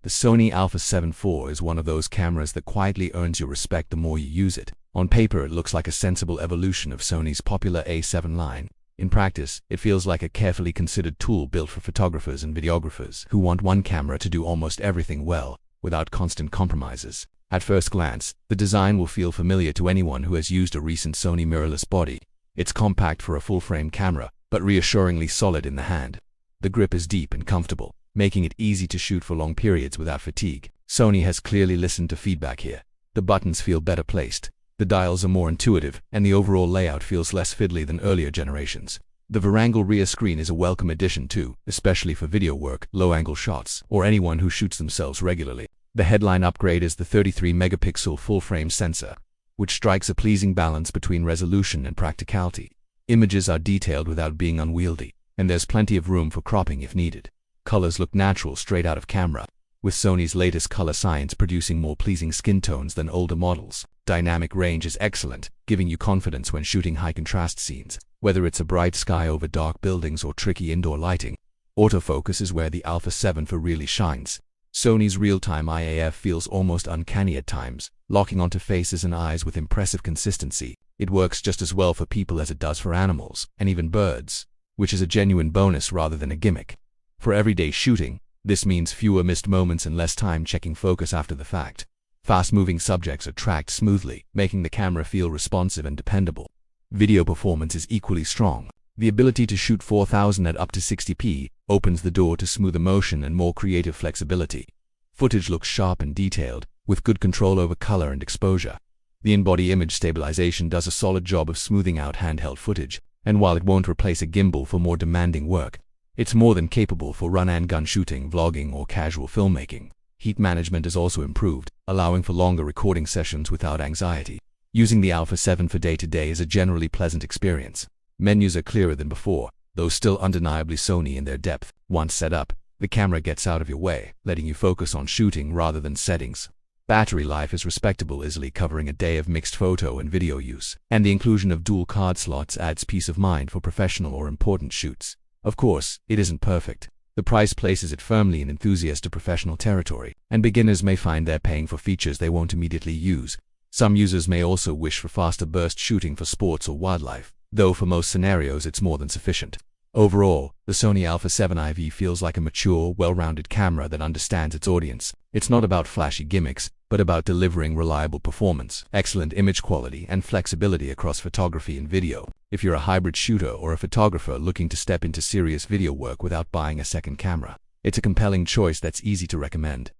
The Sony Alpha 7 IV is one of those cameras that quietly earns your respect the more you use it. On paper, it looks like a sensible evolution of Sony's popular A7 line. In practice, it feels like a carefully considered tool built for photographers and videographers who want one camera to do almost everything well, without constant compromises. At first glance, the design will feel familiar to anyone who has used a recent Sony mirrorless body. It's compact for a full-frame camera, but reassuringly solid in the hand. The grip is deep and comfortable, making it easy to shoot for long periods without fatigue. Sony has clearly listened to feedback here. The buttons feel better placed, the dials are more intuitive, and the overall layout feels less fiddly than earlier generations. The Varangle rear screen is a welcome addition too, especially for video work, low-angle shots, or anyone who shoots themselves regularly. The headline upgrade is the 33-megapixel full-frame sensor, which strikes a pleasing balance between resolution and practicality. Images are detailed without being unwieldy, and there's plenty of room for cropping if needed. Colors look natural straight out of camera, with Sony's latest color science producing more pleasing skin tones than older models. Dynamic range is excellent, giving you confidence when shooting high-contrast scenes. Whether it's a bright sky over dark buildings or tricky indoor lighting, autofocus is where the Alpha 7 IV really shines. Sony's real-time IAF feels almost uncanny at times, locking onto faces and eyes with impressive consistency. It works just as well for people as it does for animals, and even birds, which is a genuine bonus rather than a gimmick. For everyday shooting, this means fewer missed moments and less time checking focus after the fact. Fast-moving subjects are tracked smoothly, making the camera feel responsive and dependable. Video performance is equally strong. The ability to shoot 4000 at up to 60p opens the door to smoother motion and more creative flexibility. Footage looks sharp and detailed, with good control over color and exposure. The in-body image stabilization does a solid job of smoothing out handheld footage, and while it won't replace a gimbal for more demanding work, it's more than capable for run-and-gun shooting, vlogging, or casual filmmaking. Heat management is also improved, allowing for longer recording sessions without anxiety. Using the Alpha 7 for day-to-day is a generally pleasant experience. Menus are clearer than before, though still undeniably Sony in their depth. Once set up, the camera gets out of your way, letting you focus on shooting rather than settings. Battery life is respectable, easily covering a day of mixed photo and video use, and the inclusion of dual card slots adds peace of mind for professional or important shoots. Of course, it isn't perfect. The price places it firmly in enthusiast to professional territory, and beginners may find they're paying for features they won't immediately use. Some users may also wish for faster burst shooting for sports or wildlife, though for most scenarios it's more than sufficient. Overall, the Sony Alpha 7 IV feels like a mature, well-rounded camera that understands its audience. It's not about flashy gimmicks, but about delivering reliable performance, excellent image quality, and flexibility across photography and video. If you're a hybrid shooter or a photographer looking to step into serious video work without buying a second camera, it's a compelling choice that's easy to recommend.